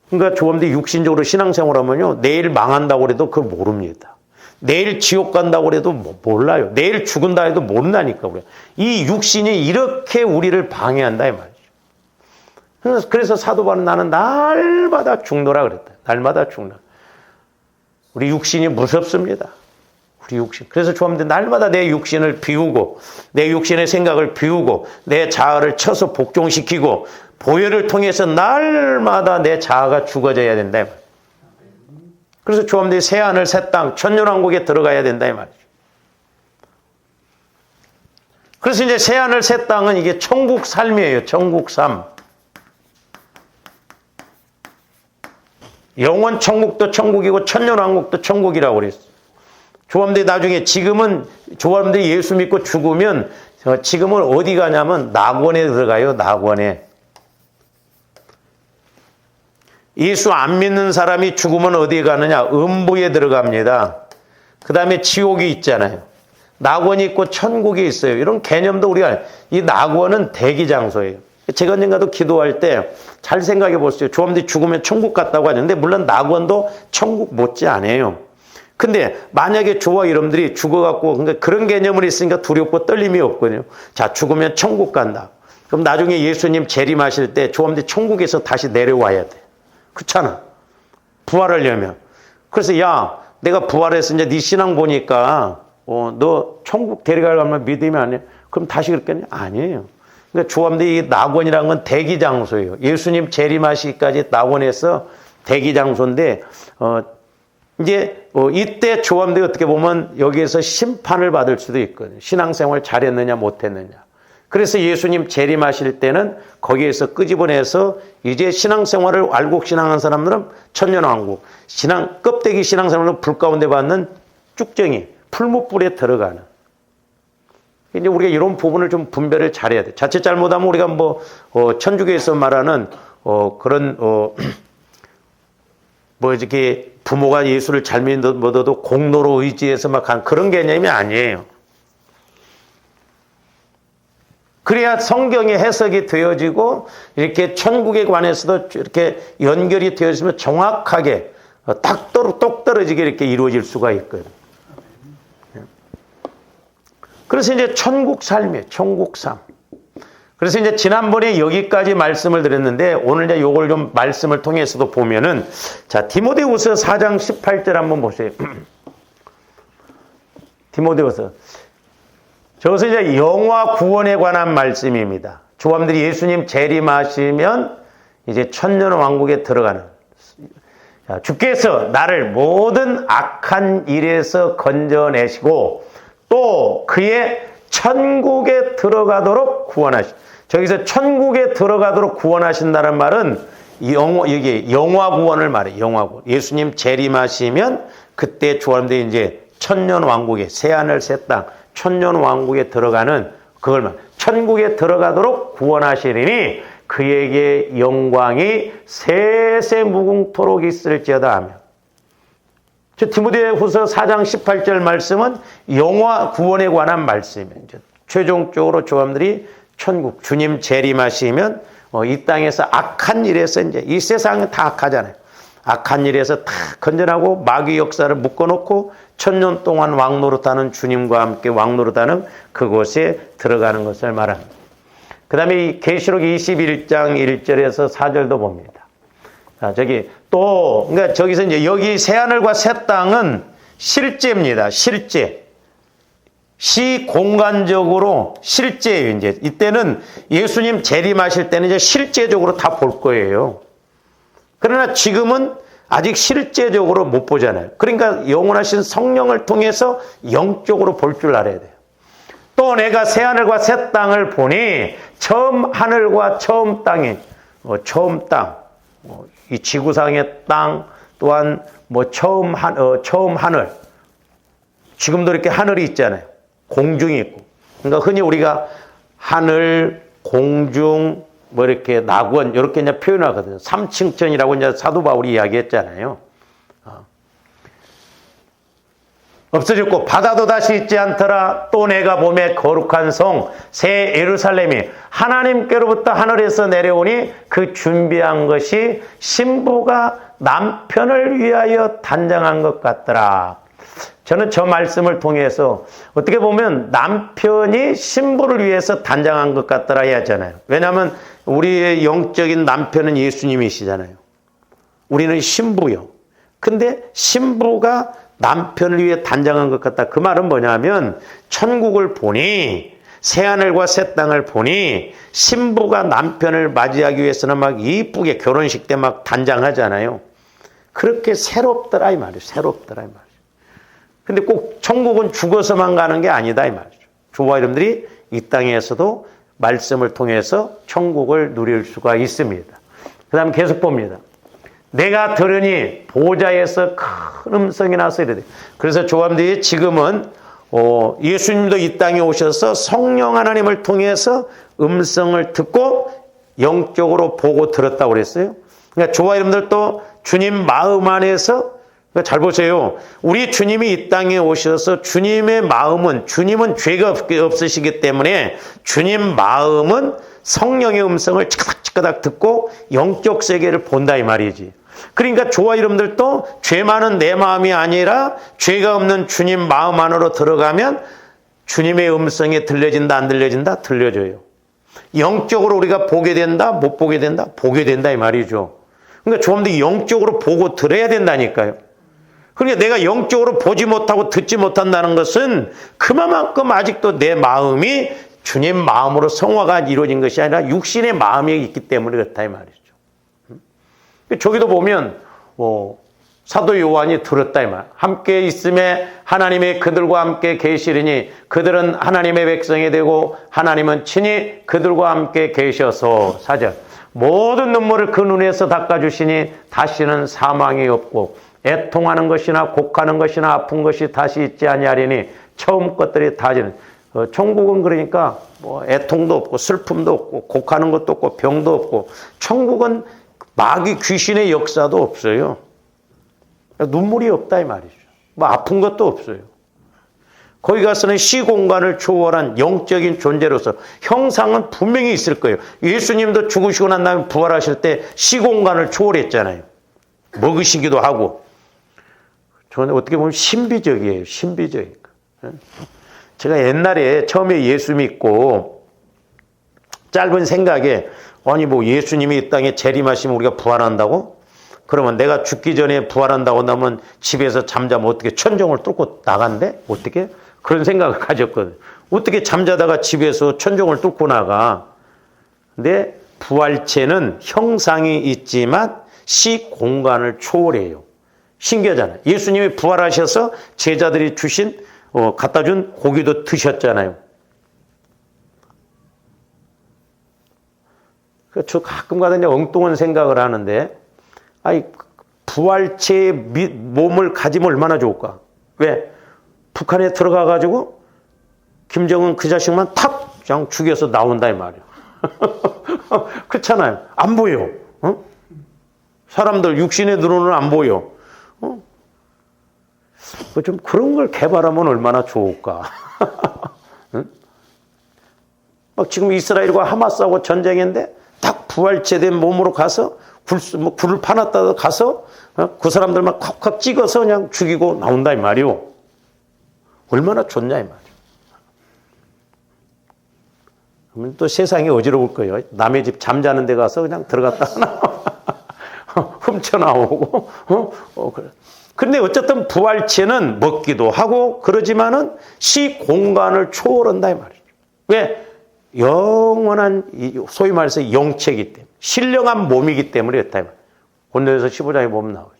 그러니까 조함대 육신적으로 신앙생활하면요, 내일 망한다고 해도 그걸 모릅니다. 내일 지옥 간다고 해도 몰라요. 내일 죽은다 해도 모른다니까. 우리가. 이 육신이 이렇게 우리를 방해한다 이 말이죠. 그래서 사도 바울은 나는 날마다 죽노라 그랬다. 날마다 죽노라. 우리 육신이 무섭습니다. 우리 육신. 그래서 조함대 날마다 내 육신을 비우고, 내 육신의 생각을 비우고, 내 자아를 쳐서 복종시키고, 보혈을 통해서 날마다 내 자아가 죽어져야 된다 이 말이죠. 그래서 조함대 새하늘 새 땅 천년왕국에 들어가야 된다 이 말이죠. 그래서 이제 새하늘 새 땅은 이게 천국 삶이에요. 천국 삶. 영원 천국도 천국이고 천년왕국도 천국이라고 그랬어요. 조함대 나중에 지금은 조함대 예수 믿고 죽으면 지금은 어디 가냐면 낙원에 들어가요. 낙원에. 예수 안 믿는 사람이 죽으면 어디에 가느냐? 음부에 들어갑니다. 그 다음에 지옥이 있잖아요. 낙원이 있고 천국이 있어요. 이런 개념도 우리가, 이 낙원은 대기 장소예요. 제가 언젠가도 기도할 때 잘 생각해 보세요. 조함대 죽으면 천국 갔다고 하는데, 물론 낙원도 천국 못지 않아요. 근데 만약에 저와 여러분들이 죽어갖고, 그러니까 그런 개념을 있으니까 두렵고 떨림이 없거든요. 자, 죽으면 천국 간다. 그럼 나중에 예수님 재림하실 때 조함대 천국에서 다시 내려와야 돼. 그렇잖아. 부활하려면. 그래서 야, 내가 부활해서 이제 네 신앙 보니까 너 천국 데려가려면 믿음이 아니야. 그럼 다시 그랬겠냐? 아니에요. 그러니까 조함대 이 낙원이라는 건 대기 장소예요. 예수님 재림하시기까지 낙원에서 대기 장소인데, 이제 이때 조함대 어떻게 보면 여기에서 심판을 받을 수도 있거든요. 신앙생활 잘했느냐 못했느냐. 그래서 예수님 재림하실 때는 거기에서 끄집어내서 이제 신앙생활을 알고 신앙한 사람들은 천년왕국, 껍데기 신앙생활은 불 가운데 받는 쭉정이 풀무불에 들어가는. 이제 우리가 이런 부분을 좀 분별을 잘해야 돼. 자칫 잘못하면 우리가 천주교에서 말하는 그런 이렇게 부모가 예수를 잘 믿어도 공로로 의지해서 막 한 그런 개념이 아니에요. 그래야 성경의 해석이 되어지고 이렇게 천국에 관해서도 이렇게 연결이 되어지면 정확하게 똑 떨어지게 이렇게 이루어질 수가 있거든요. 그래서 이제 천국 삶이에요. 천국 삶. 그래서 이제 지난번에 여기까지 말씀을 드렸는데 오늘 이제 요걸 좀 말씀을 통해서도 보면은, 자, 디모데후서 4장 18절 한번 보세요. 디모데후서. 저것은 이제 영화 구원에 관한 말씀입니다. 조함들이 예수님 재림하시면 이제 천년 왕국에 들어가는. 주께서 나를 모든 악한 일에서 건져내시고 또 그의 천국에 들어가도록 구원하시. 저기서 천국에 들어가도록 구원하신다는 말은 여기 영화 구원을 말해요. 영화 구원. 예수님 재림하시면 그때 조함들이 이제 천년 왕국에 새하늘 새 땅 천년 왕국에 들어가는 그걸 말. 천국에 들어가도록 구원하시리니 그에게 영광이 세세 무궁토록 있을지어다 하며. 저 디모데후서 4장 18절 말씀은 영화 구원에 관한 말씀이에요. 최종적으로 조함들이 천국 주님 재림하시면 이 땅에서 악한 일에서 이제 이 세상은 다 악하잖아요. 악한 일에서 다 건전하고 마귀 역사를 묶어놓고 천년 동안 왕노릇하는 주님과 함께 왕노릇하는 그곳에 들어가는 것을 말합니다. 그 다음에 이 계시록 21장 1절에서 4절도 봅니다. 자, 그러니까 저기서 이제 여기 새하늘과 새 땅은 실제입니다. 실제. 시공간적으로 실제예요. 이제 이때는 예수님 재림하실 때는 이제 실제적으로 다 볼 거예요. 그러나 지금은 아직 실제적으로 못 보잖아요. 그러니까 영원하신 성령을 통해서 영적으로 볼 줄 알아야 돼요. 또 내가 새하늘과 새 땅을 보니 처음 하늘과 처음 땅이 처음 땅, 이 지구상의 땅 또한 처음 하늘. 지금도 이렇게 하늘이 있잖아요. 공중이 있고. 그러니까 흔히 우리가 하늘, 공중, 이렇게 낙원, 이렇게 이제 표현하거든요. 삼층천이라고 이제 사도 바울이 이야기했잖아요. 없어졌고, 바다도 다시 있지 않더라. 또 내가 보매 거룩한 성, 새 예루살렘이 하나님께로부터 하늘에서 내려오니 그 준비한 것이 신부가 남편을 위하여 단장한 것 같더라. 저는 저 말씀을 통해서 어떻게 보면 남편이 신부를 위해서 단장한 것 같더라 하잖아요. 왜냐하면 우리의 영적인 남편은 예수님이시잖아요. 우리는 신부요. 근데 신부가 남편을 위해 단장한 것 같다. 그 말은 뭐냐면 천국을 보니 새하늘과 새 땅을 보니 신부가 남편을 맞이하기 위해서는 막 이쁘게 결혼식 때 막 단장하잖아요. 그렇게 새롭더라 이 말이에요. 새롭더라 이 말이에요. 근데 꼭 천국은 죽어서만 가는 게 아니다 이 말이죠. 주와 여러분들이 이 땅에서도 말씀을 통해서 천국을 누릴 수가 있습니다. 그 다음 계속 봅니다. 내가 들으니 보좌에서 큰 음성이 나서 이르되. 그래서 조함들이 지금은 예수님도 이 땅에 오셔서 성령 하나님을 통해서 음성을 듣고 영적으로 보고 들었다고 그랬어요. 그러니까 조와 여러분들도 주님 마음 안에서 잘 보세요. 우리 주님이 이 땅에 오셔서 주님의 마음은 주님은 죄가 없으시기 때문에 주님 마음은 성령의 음성을 치까닥치까닥 듣고 영적 세계를 본다 이 말이지. 그러니까 저와 여러분들도 죄 많은 내 마음이 아니라 죄가 없는 주님 마음 안으로 들어가면 주님의 음성이 들려진다 안 들려진다? 들려줘요. 영적으로 우리가 보게 된다 못 보게 된다? 보게 된다 이 말이죠. 그러니까 저분들이 영적으로 보고 들어야 된다니까요. 그러니까 내가 영적으로 보지 못하고 듣지 못한다는 것은 그만큼 아직도 내 마음이 주님 마음으로 성화가 이루어진 것이 아니라 육신의 마음이 있기 때문에 그렇다 이 말이죠. 저기도 보면 사도 요한이 들었다 이 말. 함께 있음에 하나님의 그들과 함께 계시리니 그들은 하나님의 백성이 되고 하나님은 친히 그들과 함께 계셔서 4절 모든 눈물을 그 눈에서 닦아주시니 다시는 사망이 없고 애통하는 것이나 곡하는 것이나 아픈 것이 다시 있지 아니하리니 처음 것들이 다지는 천국은 그러니까 애통도 없고 슬픔도 없고 곡하는 것도 없고 병도 없고 천국은 마귀 귀신의 역사도 없어요. 눈물이 없다 이 말이죠. 아픈 것도 없어요. 거기 가서는 시공간을 초월한 영적인 존재로서 형상은 분명히 있을 거예요. 예수님도 죽으시고 난 다음에 부활하실 때 시공간을 초월했잖아요. 먹으시기도 하고. 저는 어떻게 보면 신비적이에요. 신비적이니까. 제가 옛날에 처음에 예수 믿고 짧은 생각에 아니 예수님이 이 땅에 재림하시면 우리가 부활한다고? 그러면 내가 죽기 전에 부활한다고 나면 집에서 잠자면 어떻게 천정을 뚫고 나간대? 어떻게? 그런 생각을 가졌거든. 어떻게 잠자다가 집에서 천정을 뚫고 나가? 근데 부활체는 형상이 있지만 시공간을 초월해요. 신기하잖아요. 예수님이 부활하셔서 제자들이 주신 갖다 준 고기도 드셨잖아요. 저 가끔가다 이제 엉뚱한 생각을 하는데, 부활체의 몸을 가지면 얼마나 좋을까? 왜? 북한에 들어가가지고 김정은 그 자식만 탁 그냥 죽여서 나온다 이 말이에요. 그렇잖아요. 안 보여. 사람들 육신의 눈으로는 안 보여. 좀 그런 걸 개발하면 얼마나 좋을까. 응? 막 지금 이스라엘과 하마스하고 전쟁인데 딱 부활체된 몸으로 가서 굴을 파놨다 가서 그 사람들만 콱콱 찍어서 그냥 죽이고 나온다 이 말이오. 얼마나 좋냐 이 말이오. 그러면 또 세상이 어지러울 거예요. 남의 집 잠자는 데 가서 그냥 들어갔다 훔쳐 나오고. 그래. 근데 어쨌든 부활체는 먹기도 하고 그러지만은 시공간을 초월한다 이 말이죠. 왜? 영원한 소위 말해서 영체이기 때문에 신령한 몸이기 때문에 그렇다 이 말이에요. 고린도전서 15장에 보면 나오죠.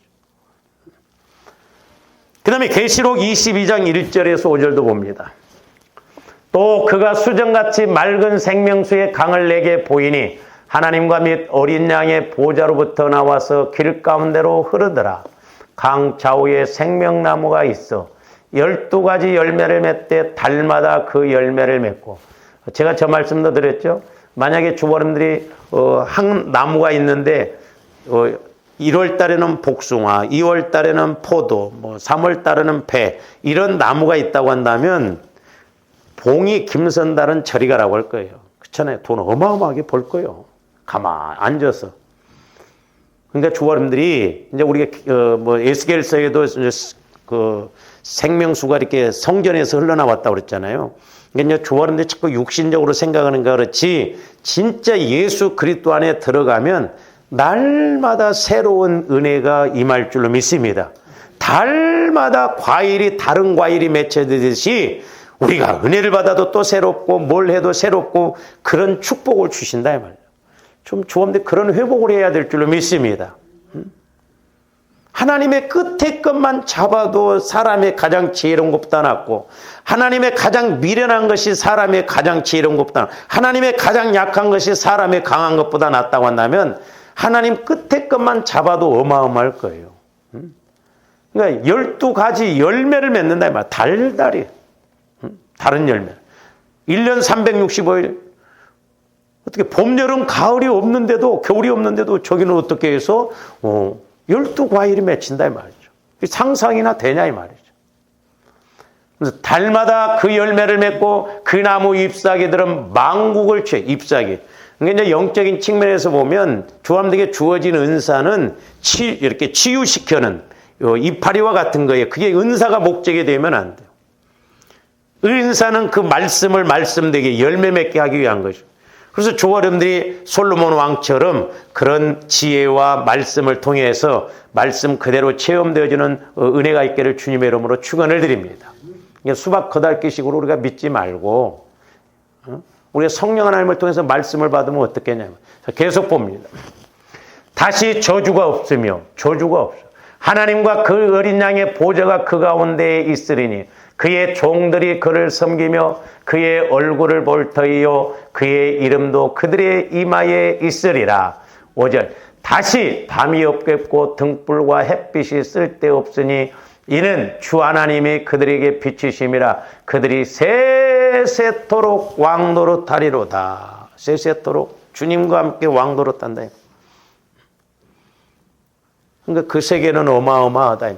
그 다음에 계시록 22장 1절에서 5절도 봅니다. 또 그가 수정같이 맑은 생명수의 강을 내게 보이니 하나님과 및 어린 양의 보좌로부터 나와서 길 가운데로 흐르더라. 강 좌우에 생명나무가 있어 12가지 열매를 맺되 달마다 그 열매를 맺고, 제가 저 말씀도 드렸죠. 만약에 주버님들이 한 나무가 있는데 1월 달에는 복숭아, 2월 달에는 포도, 3월 달에는 배, 이런 나무가 있다고 한다면 봉이 김선달은 저리 가라고 할 거예요. 그렇잖아요. 돈 어마어마하게 벌 거예요. 가만 앉아서. 그러니까 주버님들이 이제 우리가 에스겔서에도 그 생명수가 이렇게 성전에서 흘러나왔다고 그랬잖아요. 그러니까 주버님들이 자꾸 육신적으로 생각하는가 그렇지, 진짜 예수 그리스도 안에 들어가면 날마다 새로운 은혜가 임할 줄로 믿습니다. 달마다 다른 과일이 맺혀지듯이 우리가 은혜를 받아도 또 새롭고 뭘 해도 새롭고 그런 축복을 주신다 이 말이에요. 좀 주범들 그런 회복을 해야 될 줄로 믿습니다. 하나님의 끝에 것만 잡아도 사람의 가장 지혜로운 것보다 낫고, 하나님의 가장 미련한 것이 사람의 가장 지혜로운 것보다 낫고, 하나님의 가장 약한 것이 사람의 강한 것보다 낫다고 한다면 하나님 끝에 것만 잡아도 어마어마할 거예요. 그러니까 12가지 열매를 맺는다 이 말이에요. 달달이. 다른 열매. 1년 365일. 어떻게 봄, 여름, 가을이 없는데도, 겨울이 없는데도 저기는 어떻게 해서 12과일이 맺힌다 이 말이죠. 상상이나 되냐 이 말이죠. 그래서 달마다 그 열매를 맺고 그 나무 잎사귀들은 만국을 잎사귀. 그러니까 이제 영적인 측면에서 보면 주함에게 주어진 은사는 이렇게 치유시켜는 이파리와 같은 거예요. 그게 은사가 목적이 되면 안 돼요. 은사는 그 말씀을 말씀되게 열매 맺게 하기 위한 거죠. 그래서 조어름들이 솔로몬 왕처럼 그런 지혜와 말씀을 통해서 말씀 그대로 체험되어지는 은혜가 있기를 주님의 이름으로 축원을 드립니다. 수박 거달기식으로 우리가 믿지 말고 우리가 성령 하나님을 통해서 말씀을 받으면 어떻겠냐면, 계속 봅니다. 다시 저주가 없으며 저주가 없어. 하나님과 그 어린 양의 보좌가 그 가운데에 있으리니 그의 종들이 그를 섬기며 그의 얼굴을 볼 터이요 그의 이름도 그들의 이마에 있으리라. 5절. 다시 밤이 없겠고 등불과 햇빛이 쓸데없으니 이는 주 하나님이 그들에게 비치심이라. 그들이 세세토록 왕노릇하리로다. 세세토록 주님과 함께 왕노릇한다. 그러니까 그 세계는 어마어마하다.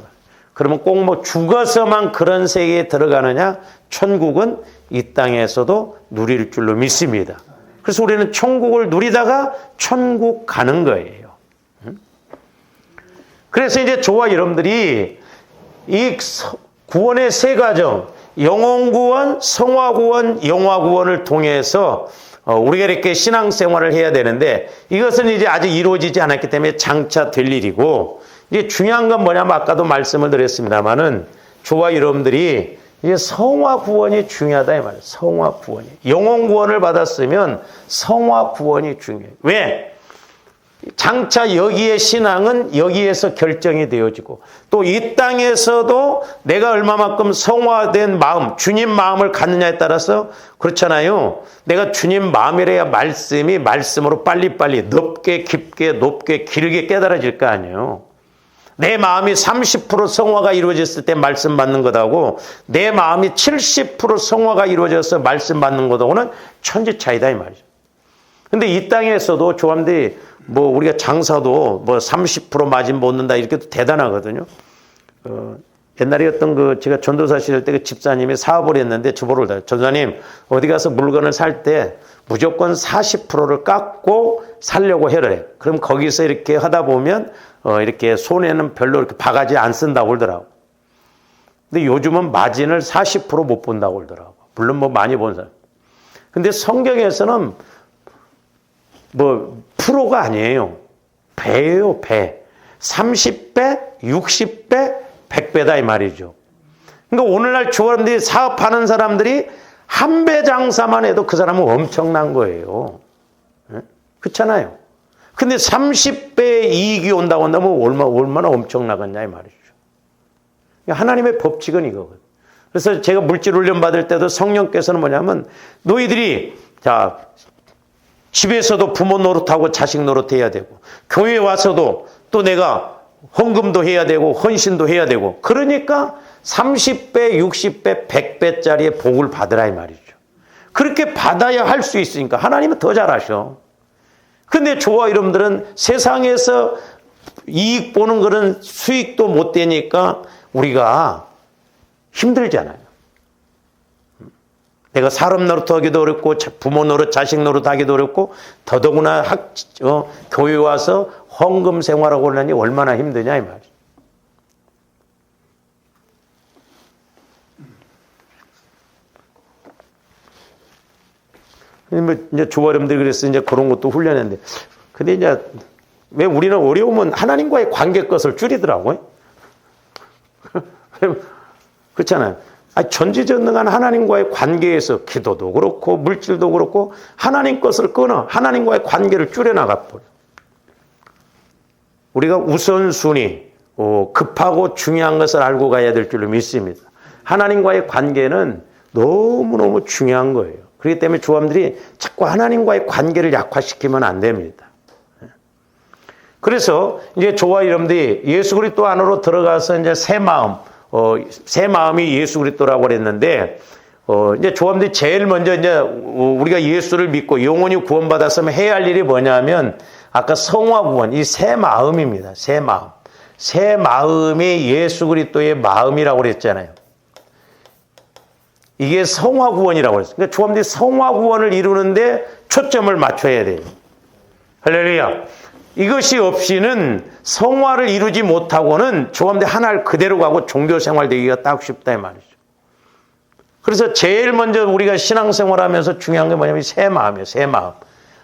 그러면 꼭 죽어서만 그런 세계에 들어가느냐? 천국은 이 땅에서도 누릴 줄로 믿습니다. 그래서 우리는 천국을 누리다가 천국 가는 거예요. 그래서 이제 저와 여러분들이 이 구원의 세 과정, 영혼구원, 성화구원, 영화구원을 통해서 우리가 이렇게 신앙생활을 해야 되는데, 이것은 이제 아직 이루어지지 않았기 때문에 장차 될 일이고, 이제 중요한 건 뭐냐면 아까도 말씀을 드렸습니다만은 저와 여러분들이 이제 성화구원이 중요하다 이 말이에요. 성화구원이. 영혼구원을 받았으면 성화구원이 중요해요. 왜? 장차 여기의 신앙은 여기에서 결정이 되어지고, 또 이 땅에서도 내가 얼마만큼 성화된 마음, 주님 마음을 갖느냐에 따라서 그렇잖아요. 내가 주님 마음이래야 말씀이 말씀으로 빨리빨리 넓게 깊게 높게 길게 깨달아질 거 아니에요. 내 마음이 30% 성화가 이루어졌을 때 말씀 받는 것하고 내 마음이 70% 성화가 이루어져서 말씀 받는 것하고는 천지 차이다 이 말이죠. 근데 이 땅에서도 조함들이 우리가 장사도 30% 마진 못 넣는다 이렇게 대단하거든요. 옛날에 어떤 제가 전도사 시절 때 그 집사님이 사업을 했는데 저보러 전사님 어디 가서 물건을 살 때 무조건 40%를 깎고 살려고 해래. 그럼 거기서 이렇게 하다 보면 이렇게 손해는 별로 이렇게 바가지 안 쓴다고 그러더라고. 근데 요즘은 마진을 40%못 본다고 그러더라고. 물론 뭐 많이 본 사람. 근데 성경에서는 뭐 프로가 아니에요. 배예요, 배. 30배, 60배, 100배다 이 말이죠. 그러니까 오늘날 주원들이 사업하는 사람들이 한 배 장사만 해도 그 사람은 엄청난 거예요. 그렇잖아요. 근데 30배의 이익이 온다고 한다면 얼마나 엄청나겠냐 이 말이죠. 하나님의 법칙은 이거거든요. 그래서 제가 물질 훈련 받을 때도 성령께서는 뭐냐면 너희들이 자 집에서도 부모 노릇하고 자식 노릇해야 되고 교회에 와서도 또 내가 헌금도 해야 되고 헌신도 해야 되고 그러니까 30배, 60배, 100배짜리의 복을 받으라 이 말이죠. 그렇게 받아야 할 수 있으니까 하나님은 더 잘하셔. 근데 저와 여러분들은 세상에서 이익 보는 그런 수익도 못 되니까 우리가 힘들잖아요. 내가 사람 노릇하기도 어렵고 부모 노릇, 자식 노릇하기도 어렵고 더더구나 교회 와서 헌금 생활하고 그러니 얼마나 힘드냐 이 말이죠. 이제 조화 여러분들이 그래서 이제 그런 것도 훈련했는데, 근데 이제 왜 우리는 어려우면 하나님과의 관계 것을 줄이더라고요. 그렇잖아요. 전지전능한 하나님과의 관계에서 기도도 그렇고 물질도 그렇고 하나님 것을 끊어 하나님과의 관계를 줄여나가 버려. 우리가 우선순위, 급하고 중요한 것을 알고 가야 될 줄로 믿습니다. 하나님과의 관계는 너무너무 중요한 거예요. 그렇기 때문에 조함들이 자꾸 하나님과의 관계를 약화시키면 안 됩니다. 그래서 이제 저와 여러분들이 예수 그리스도 안으로 들어가서 이제 새 마음이 예수 그리스도라고 그랬는데, 이제 조함들이 제일 먼저 이제 우리가 예수를 믿고 영원히 구원받았으면 해야 할 일이 뭐냐면, 아까 성화 구원, 이 새 마음입니다. 새 마음. 새 마음이 예수 그리스도의 마음이라고 그랬잖아요. 이게 성화 구원이라고 그랬어요. 그러니까 조함들이 성화 구원을 이루는데 초점을 맞춰야 돼요. 할렐루야. 이것이 없이는 성화를 이루지 못하고는 조함들 하나를 그대로 가고 종교 생활되기가 딱 쉽다 이 말이죠. 그래서 제일 먼저 우리가 신앙생활하면서 중요한 게 뭐냐면 새 마음이에요. 새 마음.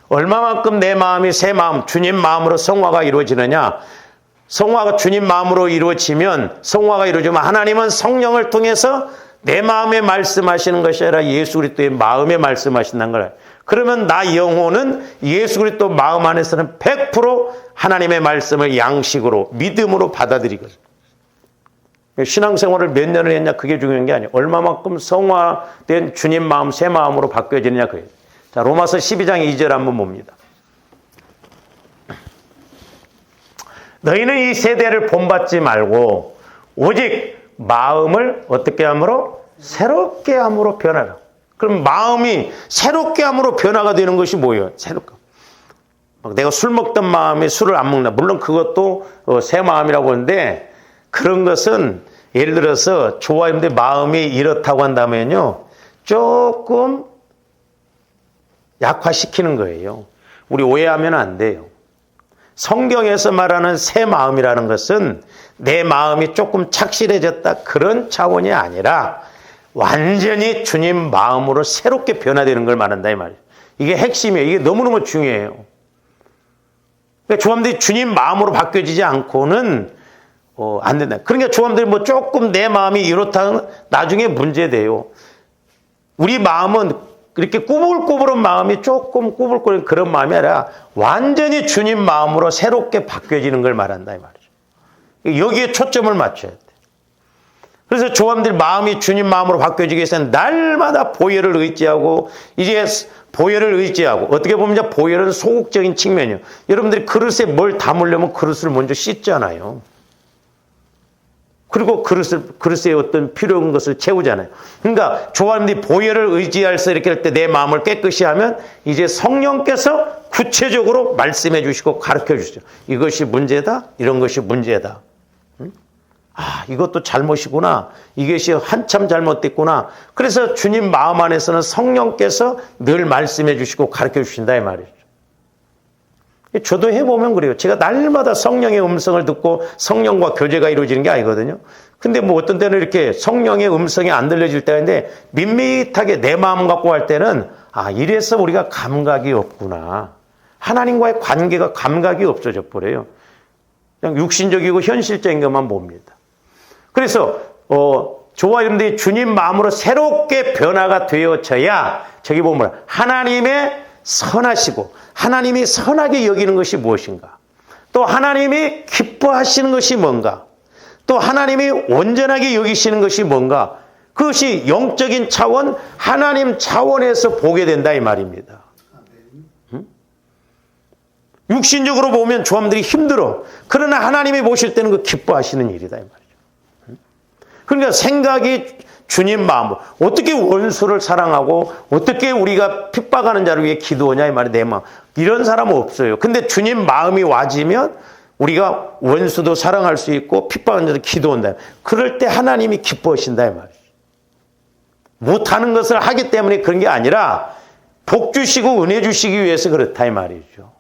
얼마만큼 내 마음이 새 마음, 주님 마음으로 성화가 이루어지느냐. 성화가 주님 마음으로 이루어지면, 성화가 이루어지면 하나님은 성령을 통해서 내 마음에 말씀하시는 것이 아니라 예수 그리스도의 마음에 말씀하신다는 걸. 그러면 나 영혼은 예수 그리스도 마음 안에서는 100% 하나님의 말씀을 양식으로 믿음으로 받아들이거든요. 신앙생활을 몇 년을 했냐 그게 중요한 게 아니에요. 얼마만큼 성화된 주님 마음 새 마음으로 바뀌어지느냐 그게. 자, 로마서 12장 2절 한번 봅니다. 너희는 이 세대를 본받지 말고 오직 마음을 어떻게 함으로? 새롭게 함으로 변하라. 그럼 마음이 새롭게 함으로 변화가 되는 것이 뭐예요? 새롭게. 내가 술 먹던 마음이 술을 안 먹나. 물론 그것도 새 마음이라고 하는데 그런 것은 예를 들어서 조화임들 마음이 이렇다고 한다면요. 조금 약화시키는 거예요. 우리 오해하면 안 돼요. 성경에서 말하는 새 마음이라는 것은 내 마음이 조금 착실해졌다 그런 차원이 아니라 완전히 주님 마음으로 새롭게 변화되는 걸 말한다 이 말이에요. 이게 핵심이에요. 이게 너무너무 중요해요. 그러니까 조함들이 주님 마음으로 바뀌어지지 않고는 안 된다. 그러니까 조함들이 뭐 조금 내 마음이 이렇다는 나중에 문제돼요. 우리 마음은 이렇게 꾸불꾸불한 마음이 조금 꾸불꾸불 그런 마음이 아니라 완전히 주님 마음으로 새롭게 바뀌어지는 걸 말한다 이 말이죠. 여기에 초점을 맞춰야 돼. 그래서 조함들 마음이 주님 마음으로 바뀌어지기 위해서는 날마다 보혈을 의지하고 이제 보혈을 의지하고 어떻게 보면 보혈은 소극적인 측면이에요. 여러분들이 그릇에 뭘 담으려면 그릇을 먼저 씻잖아요. 그리고 그릇에 어떤 필요한 것을 채우잖아요. 그러니까 조함들이 보혈을 의지해서 이렇게 할 때 내 마음을 깨끗이 하면 이제 성령께서 구체적으로 말씀해 주시고 가르쳐 주시죠. 이것이 문제다. 이런 것이 문제다. 아, 이것도 잘못이구나. 이것이 한참 잘못됐구나. 그래서 주님 마음 안에서는 성령께서 늘 말씀해 주시고 가르쳐 주신다 이 말이죠. 저도 해보면 그래요. 제가 날마다 성령의 음성을 듣고 성령과 교제가 이루어지는 게 아니거든요. 근데 뭐 어떤 때는 이렇게 성령의 음성이 안 들려질 때가 있는데 밋밋하게 내 마음 갖고 할 때는 아, 이래서 우리가 감각이 없구나. 하나님과의 관계가 감각이 없어져 버려요. 그냥 육신적이고 현실적인 것만 봅니다. 그래서 저와 여러분들이 주님 마음으로 새롭게 변화가 되어져야 저기 보면 하나님의 선하시고 하나님이 선하게 여기는 것이 무엇인가? 또 하나님이 기뻐하시는 것이 뭔가? 또 하나님이 온전하게 여기시는 것이 뭔가? 그것이 영적인 차원, 하나님 차원에서 보게 된다 이 말입니다. 육신적으로 보면 조함들이 힘들어. 그러나 하나님이 보실 때는 그 기뻐하시는 일이다 이 말이죠. 그러니까 생각이 주님 마음, 어떻게 원수를 사랑하고 어떻게 우리가 핍박하는 자를 위해 기도하냐 이 말이 내 마음. 이런 사람은 없어요. 근데 주님 마음이 와지면 우리가 원수도 사랑할 수 있고 핍박하는 자도 기도한다. 그럴 때 하나님이 기뻐하신다 이 말이죠. 못하는 것을 하기 때문에 그런 게 아니라 복 주시고 은혜 주시기 위해서 그렇다 이 말이죠.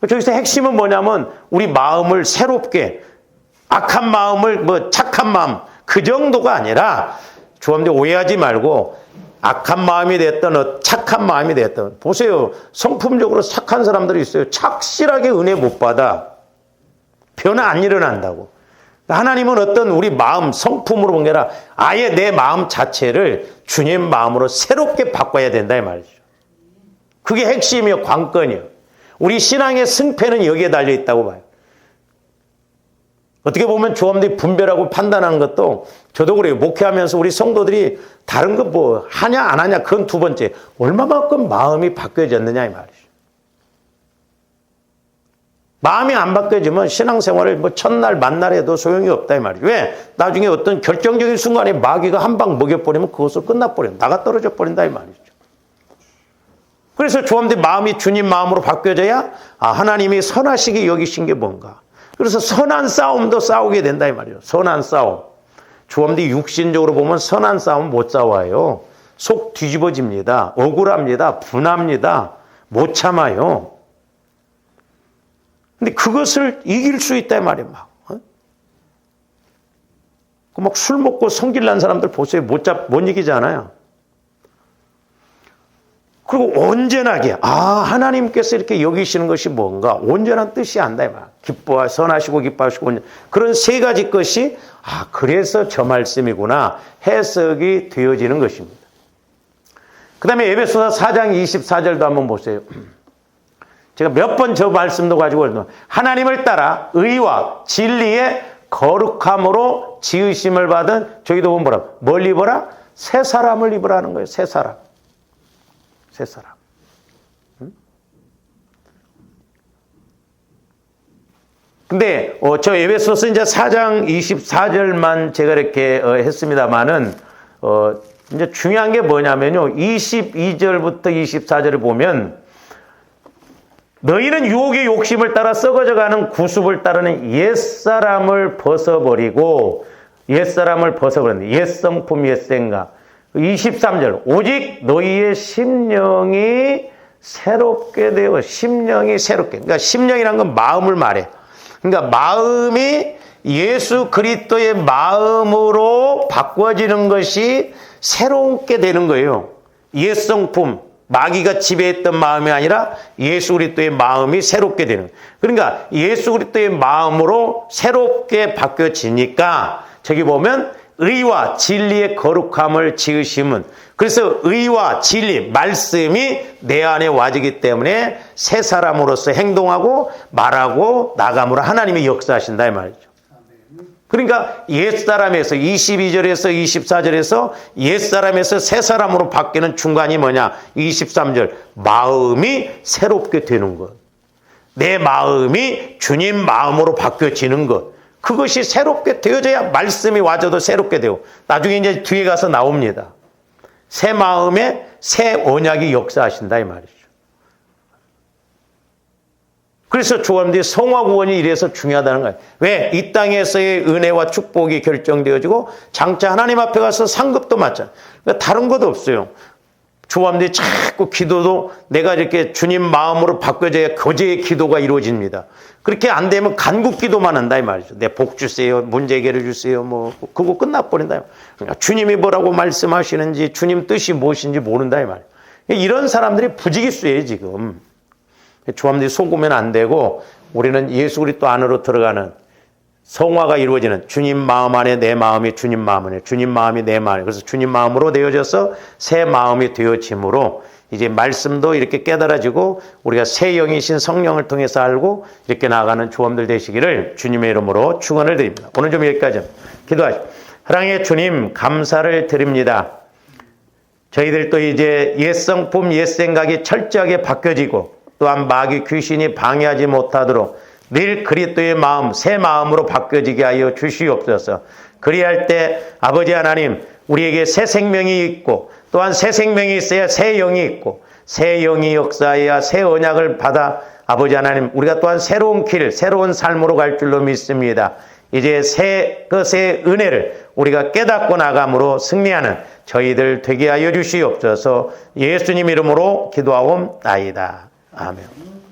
저기서 핵심은 뭐냐면 우리 마음을 새롭게 악한 마음을 뭐 착한 마음 그 정도가 아니라 주님들 오해하지 말고 악한 마음이 됐든 착한 마음이 됐든 보세요. 성품적으로 착한 사람들이 있어요. 착실하게 은혜 못 받아. 변화 안 일어난다고. 하나님은 어떤 우리 마음 성품으로 본 게 아니라 아예 내 마음 자체를 주님 마음으로 새롭게 바꿔야 된다 이 말이죠. 그게 핵심이요. 관건이요. 우리 신앙의 승패는 여기에 달려 있다고 봐요. 어떻게 보면 조함들이 분별하고 판단하는 것도 저도 그래요. 목회하면서 우리 성도들이 다른 거 뭐 하냐 안 하냐 그건 두 번째. 얼마만큼 마음이 바뀌어졌느냐 이 말이죠. 마음이 안 바뀌어지면 신앙생활을 뭐 첫날 만날에도 소용이 없다 이 말이죠. 왜? 나중에 어떤 결정적인 순간에 마귀가 한 방 먹여버리면 그것으로 끝나버려. 나가 떨어져 버린다 이 말이죠. 그래서 조함들 마음이 주님 마음으로 바뀌어져야 아, 하나님이 선하시게 여기신 게 뭔가. 그래서 선한 싸움도 싸우게 된다 이 말이에요. 선한 싸움. 조함들이 육신적으로 보면 선한 싸움 못 싸워요. 속 뒤집어집니다. 억울합니다. 분합니다. 못 참아요. 근데 그것을 이길 수 있다 이 말이에요. 막 술 먹고 성질 난 사람들 보세요. 못 이기잖아요. 그리고 온전하게 하나님께서 이렇게 여기시는 것이 뭔가 온전한 뜻이 안다 이 말. 기뻐하 선하시고 기뻐하시고 그런 세 가지 것이 그래서 저 말씀이구나 해석이 되어지는 것입니다. 그 다음에 에베소서 4장 24절도 한번 보세요. 제가 몇 번 저 말씀도 가지고 하나님을 따라 의와 진리의 거룩함으로 지으심을 받은 저기도 보면 뭐라 뭘 입어라? 새 사람을 입으라는 거예요. 새 사람. 새 사람. 근데 저 에베소서 이제 4장 24절만 제가 이렇게 했습니다만은 이제 중요한 게 뭐냐면요. 22절부터 24절을 보면 너희는 유혹의 욕심을 따라 썩어져가는 구습을 따르는 옛사람을 벗어버리고 옛성품 옛생각 23절 오직 너희의 심령이 새롭게 되어 심령이 새롭게 그러니까 심령이란 건 마음을 말해. 그러니까 마음이 예수 그리스도의 마음으로 바꿔지는 것이 새롭게 되는 거예요. 옛성품 마귀가 지배했던 마음이 아니라 예수 그리스도의 마음이 새롭게 되는. 그러니까 예수 그리스도의 마음으로 새롭게 바뀌어지니까 저기 보면 의와 진리의 거룩함을 지으심은 그래서 의와 진리 말씀이 내 안에 와지기 때문에 새 사람으로서 행동하고 말하고 나감으로 하나님이 역사하신다 이 말이죠. 그러니까 옛사람에서 22절에서 24절에서 옛사람에서 새 사람으로 바뀌는 중간이 뭐냐 23절 마음이 새롭게 되는 것. 내 마음이 주님 마음으로 바뀌어지는 것. 그것이 새롭게 되어져야 말씀이 와져도 새롭게 되고 나중에 이제 뒤에 가서 나옵니다. 새 마음에 새 언약이 역사하신다 이 말이죠. 그래서 조감들이 성화 구원이 이래서 중요하다는 거예요. 왜? 이 땅에서의 은혜와 축복이 결정되어지고 장차 하나님 앞에 가서 상급도 맞잖아요. 그러니까 다른 것도 없어요. 조감들이 자꾸 기도도 내가 이렇게 주님 마음으로 바꿔져야 거제의 기도가 이루어집니다. 그렇게 안 되면 간국 기도만 한다 이 말이죠. 내 복 주세요, 문제 해결해 주세요, 뭐 그거 끝나버린다. 그러니까 주님이 뭐라고 말씀하시는지 주님 뜻이 무엇인지 모른다 이 말이에요. 이런 사람들이 부지기수예요 지금. 조함들이 속으면 안 되고 우리는 예수 그리스도 안으로 들어가는 성화가 이루어지는 주님 마음 안에 내 마음이 주님 마음 안에 주님 마음이 내 마음에 그래서 주님 마음으로 되어져서 새 마음이 되어짐으로 이제 말씀도 이렇게 깨달아지고 우리가 새 영이신 성령을 통해서 알고 이렇게 나아가는 조함들 되시기를 주님의 이름으로 축원을 드립니다. 오늘 좀 여기까지 기도하시죠. 사랑의 주님 감사를 드립니다. 저희들도 이제 옛 성품 옛 생각이 철저하게 바뀌어지고 또한 마귀 귀신이 방해하지 못하도록 늘 그리스도의 마음 새 마음으로 바뀌어지게 하여 주시옵소서. 그리할 때 아버지 하나님 우리에게 새 생명이 있고 또한 새 생명이 있어야 새 영이 있고 새 영이 역사해야 새 언약을 받아 아버지 하나님 우리가 또한 새로운 길 새로운 삶으로 갈 줄로 믿습니다. 이제 새 것의 은혜를 우리가 깨닫고 나감으로 승리하는 저희들 되게 하여 주시옵소서. 예수님 이름으로 기도하옵나이다. 아멘.